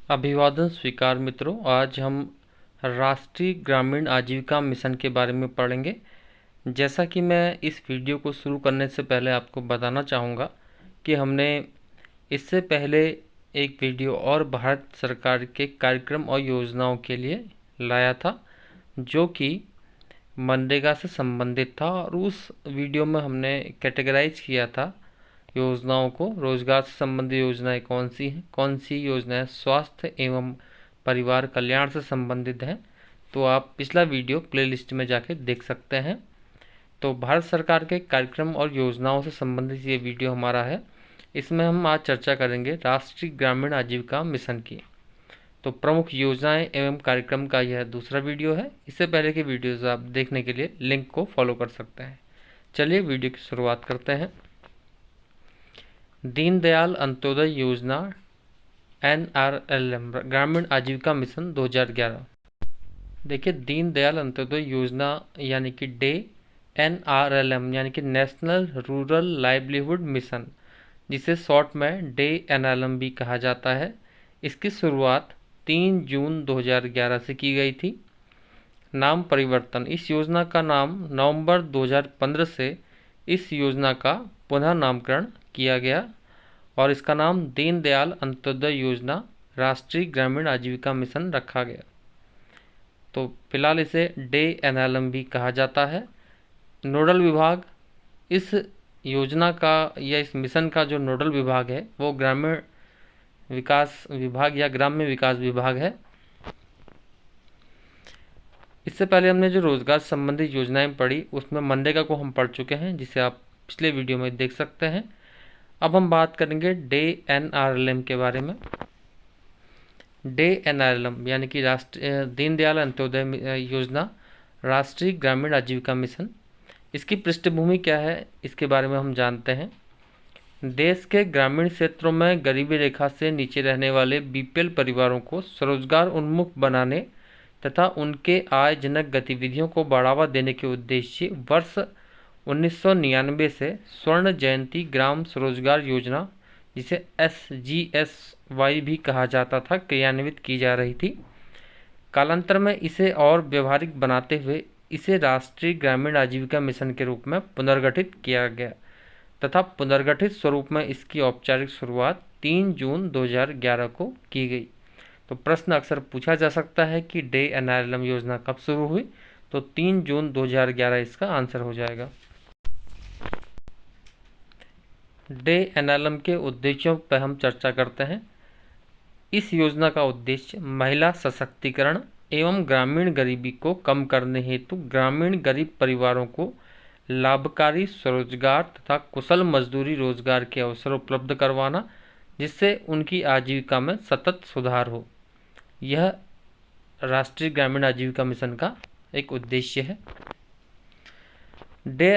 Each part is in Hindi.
अभिवादन स्वीकार मित्रों। आज हम राष्ट्रीय ग्रामीण आजीविका मिशन के बारे में पढ़ेंगे। जैसा कि मैं इस वीडियो को शुरू करने से पहले आपको बताना चाहूँगा कि हमने इससे पहले एक वीडियो और भारत सरकार के कार्यक्रम और योजनाओं के लिए लाया था, जो कि मनरेगा से संबंधित था। और उस वीडियो में हमने कैटेगराइज किया था योजनाओं को। रोजगार से संबंधित योजनाएं कौन सी हैं, कौन सी योजनाएं स्वास्थ्य एवं परिवार कल्याण से संबंधित हैं। तो आप पिछला वीडियो प्लेलिस्ट में जाके देख सकते हैं। तो भारत सरकार के कार्यक्रम और योजनाओं से संबंधित ये वीडियो हमारा है। इसमें हम आज चर्चा करेंगे राष्ट्रीय ग्रामीण आजीविका मिशन की। तो प्रमुख योजनाएं एवं कार्यक्रम का यह दूसरा वीडियो है। इससे पहले के वीडियोज़ आप देखने के लिए लिंक को फॉलो कर सकते हैं। चलिए वीडियो की शुरुआत करते हैं। दीनदयाल अंत्योदय योजना NRLM ग्रामीण आजीविका मिशन 2011। देखिए, दीनदयाल अंत्योदय योजना यानी कि NRLM यानी कि नेशनल रूरल लाइवलीहुड मिशन, जिसे शॉर्ट में NRLM भी कहा जाता है। इसकी शुरुआत 3 जून 2011 से की गई थी। नाम परिवर्तन: इस योजना का नाम नवंबर 2015 से इस योजना का पुनः नामकरण किया गया और इसका नाम दीनदयाल अंत्योदय योजना राष्ट्रीय ग्रामीण आजीविका मिशन रखा गया। तो फिलहाल इसे NRLM भी कहा जाता है। नोडल विभाग इस योजना का या इस मिशन का जो नोडल विभाग है वो ग्रामीण विकास विभाग या ग्राम्य विकास विभाग है। इससे पहले हमने जो रोजगार संबंधी योजनाएं पढ़ी उसमें मनरेगा को हम पढ़ चुके हैं, जिसे आप पिछले वीडियो में देख सकते हैं। अब हम बात करेंगे NRLM के बारे में। NRLM यानी कि राष्ट्रीय दीनदयाल अंत्योदय योजना राष्ट्रीय ग्रामीण आजीविका मिशन। इसकी पृष्ठभूमि क्या है, इसके बारे में हम जानते हैं। देश के ग्रामीण क्षेत्रों में गरीबी रेखा से नीचे रहने वाले BPL परिवारों को स्वरोजगार उन्मुख बनाने तथा उनके आयजनक गतिविधियों को बढ़ावा देने के उद्देश्य वर्ष 1999 से स्वर्ण जयंती ग्राम स्वरोजगार योजना, जिसे SGSY भी कहा जाता था, क्रियान्वित की जा रही थी। कालांतर में इसे और व्यवहारिक बनाते हुए इसे राष्ट्रीय ग्रामीण आजीविका मिशन के रूप में पुनर्गठित किया गया तथा पुनर्गठित स्वरूप में इसकी औपचारिक शुरुआत 3 जून 2011 को की गई। तो प्रश्न अक्सर पूछा जा सकता है कि NRLM योजना कब शुरू हुई, तो 3 जून 2011 इसका आंसर हो जाएगा। NRLM के उद्देश्यों पर हम चर्चा करते हैं। इस योजना का उद्देश्य महिला सशक्तिकरण एवं ग्रामीण गरीबी को कम करने हेतु ग्रामीण गरीब परिवारों को लाभकारी स्वरोजगार तथा कुशल मजदूरी रोजगार के अवसर उपलब्ध करवाना, जिससे उनकी आजीविका में सतत सुधार हो। यह राष्ट्रीय ग्रामीण आजीविका मिशन का एक उद्देश्य है।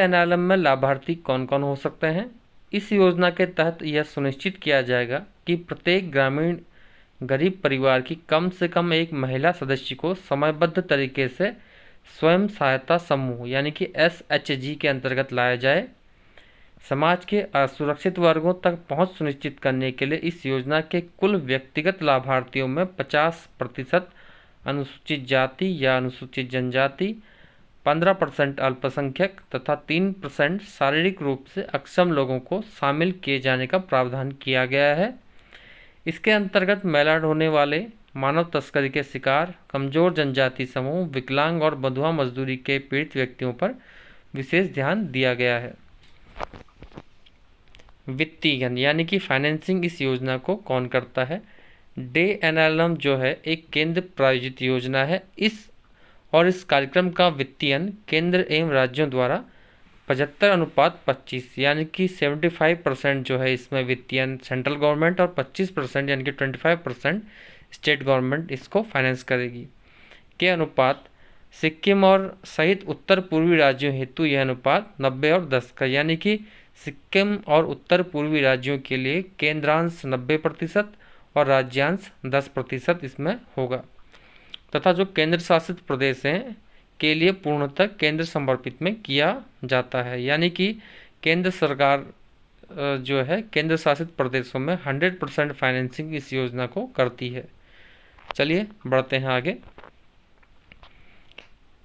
NRLM में लाभार्थी कौन कौन हो सकते हैं? इस योजना के तहत यह सुनिश्चित किया जाएगा कि प्रत्येक ग्रामीण गरीब परिवार की कम से कम एक महिला सदस्य को समयबद्ध तरीके से स्वयं सहायता समूह यानी कि SHG के अंतर्गत लाया जाए। समाज के असुरक्षित वर्गों तक पहुंच सुनिश्चित करने के लिए इस योजना के कुल व्यक्तिगत लाभार्थियों में 50% अनुसूचित जाति या अनुसूचित जनजाति, 15% अल्पसंख्यक तथा 3% शारीरिक रूप से अक्षम लोगों को शामिल किए जाने का प्रावधान किया गया है। इसके अंतर्गत महिला होने वाले, मानव तस्करी के शिकार, कमजोर जनजाति समूह, विकलांग और बंधुआ मजदूरी के पीड़ित व्यक्तियों पर विशेष ध्यान दिया गया है। वित्तीय यानी कि फाइनेंसिंग इस योजना को कौन करता है? NRLM जो है एक केंद्र प्रायोजित योजना है। इस कार्यक्रम का वित्तीयन केंद्र एवं राज्यों द्वारा 75:25 यानी कि 75% जो है इसमें वित्तीयन सेंट्रल गवर्नमेंट और 25% यानी कि 25% स्टेट गवर्नमेंट इसको फाइनेंस करेगी के अनुपात सिक्किम और सहित उत्तर पूर्वी राज्यों हेतु यह अनुपात 90 और 10 का, यानी कि सिक्किम और उत्तर पूर्वी राज्यों के लिए केंद्रांश 90% और राज्यांश 10% इसमें होगा तथा जो केंद्र शासित प्रदेश हैं के लिए पूर्णतः केंद्र समर्पित में किया जाता है। यानी कि केंद्र सरकार जो है केंद्र शासित प्रदेशों में 100% फाइनेंसिंग इस योजना को करती है। चलिए बढ़ते हैं आगे।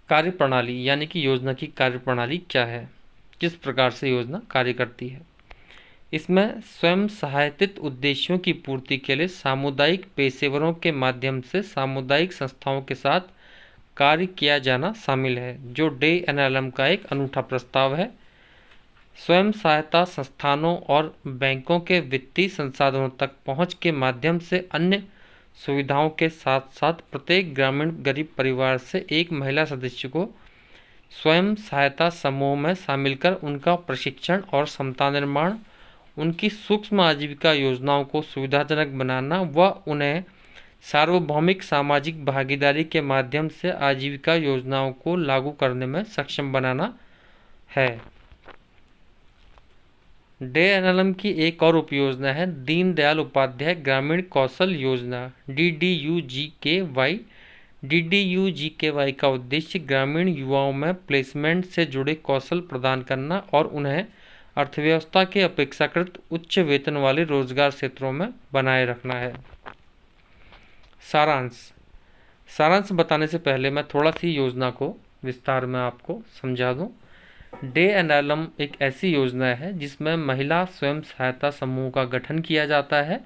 कार्यप्रणाली यानी कि योजना की कार्यप्रणाली क्या है, किस प्रकार से योजना कार्य करती है। इसमें स्वयं सहायतित उद्देश्यों की पूर्ति के लिए सामुदायिक पेशेवरों के माध्यम से सामुदायिक संस्थाओं के साथ कार्य किया जाना शामिल है, जो DNLM का एक अनूठा प्रस्ताव है। स्वयं सहायता संस्थानों और बैंकों के वित्तीय संसाधनों तक पहुंच के माध्यम से अन्य सुविधाओं के साथ साथ प्रत्येक ग्रामीण गरीब परिवार से एक महिला सदस्य को स्वयं सहायता समूह में शामिल कर उनका प्रशिक्षण और क्षमता निर्माण, उनकी सूक्ष्म आजीविका योजनाओं को सुविधाजनक बनाना व उन्हें सार्वभौमिक सामाजिक भागीदारी के माध्यम से आजीविका योजनाओं को लागू करने में सक्षम बनाना है। DNLM की एक और उपयोजना है दीनदयाल उपाध्याय ग्रामीण कौशल योजना DDU-GKY। DDU-GKY का उद्देश्य ग्रामीण युवाओं में प्लेसमेंट से जुड़े कौशल प्रदान करना और उन्हें अर्थव्यवस्था के अपेक्षाकृत उच्च वेतन वाले रोजगार क्षेत्रों में बनाए रखना है। सारांश बताने से पहले मैं थोड़ा सी योजना को विस्तार में आपको समझा दूं। DNLM एक ऐसी योजना है जिसमें महिला स्वयं सहायता समूह का गठन किया जाता है,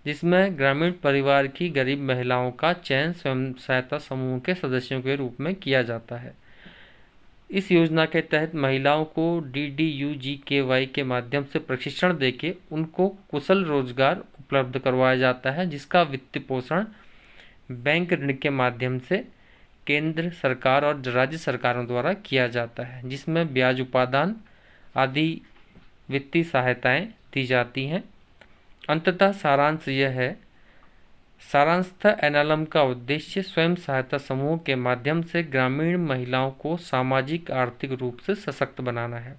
जिसमें ग्रामीण परिवार की गरीब महिलाओं का चयन स्वयं सहायता समूह के सदस्यों के रूप में किया जाता है। इस योजना के तहत महिलाओं को DDU-GKY के माध्यम से प्रशिक्षण देके उनको कुशल रोजगार उपलब्ध करवाया जाता है, जिसका वित्तीय पोषण बैंक ऋण के माध्यम से केंद्र सरकार और राज्य सरकारों द्वारा किया जाता है, जिसमें ब्याज उपादान आदि वित्तीय सहायताएं दी जाती हैं। अंततः सारांशतः NLM का उद्देश्य स्वयं सहायता समूह के माध्यम से ग्रामीण महिलाओं को सामाजिक आर्थिक रूप से सशक्त बनाना है।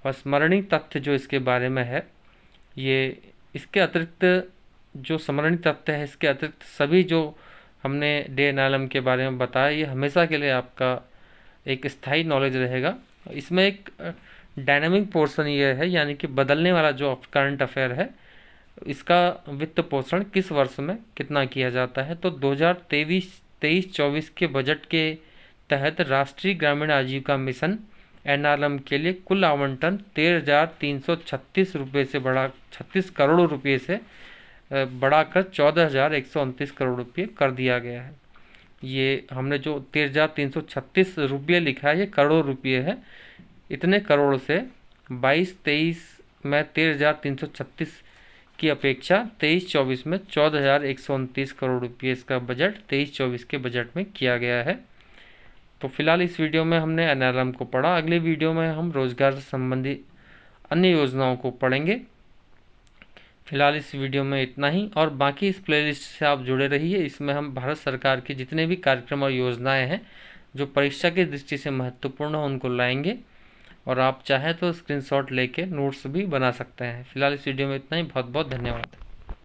और स्मरणीय तथ्य जो इसके बारे में है, ये इसके अतिरिक्त जो स्मरणीय तथ्य है, इसके अतिरिक्त सभी जो हमने DNLM के बारे में बताया, ये हमेशा के लिए आपका एक स्थायी नॉलेज रहेगा। इसमें एक डायनामिक पोर्शन ये है, यानी कि बदलने वाला जो करंट अफेयर है, इसका वित्त पोषण किस वर्ष में कितना किया जाता है। तो 2023-24 के बजट के तहत राष्ट्रीय ग्रामीण आजीविका मिशन NRLM के लिए कुल आवंटन 13,336 रुपये से बढ़ा 36 करोड़ रुपये से बढ़ाकर 14,129 करोड़ रुपये कर दिया गया है। ये हमने जो 13,336 रुपये लिखा है, ये करोड़ रुपये है। इतने करोड़ से 22-23 में 13,336 की अपेक्षा 23-24 में 14,129 करोड़ रुपये इसका बजट 23-24 के बजट में किया गया है। तो फिलहाल इस वीडियो में हमने NRLM को पढ़ा। अगले वीडियो में हम रोजगार से संबंधित अन्य योजनाओं को पढ़ेंगे। फिलहाल इस वीडियो में इतना ही, और बाकी इस प्लेलिस्ट से आप जुड़े रहिए। इसमें हम भारत सरकार के जितने भी कार्यक्रम और योजनाएं हैं जो परीक्षा की दृष्टि से महत्वपूर्ण है, उनको लाएंगे, और आप चाहें तो स्क्रीनशॉट लेके नोट्स भी बना सकते हैं। फिलहाल इस वीडियो में इतना ही। बहुत बहुत धन्यवाद।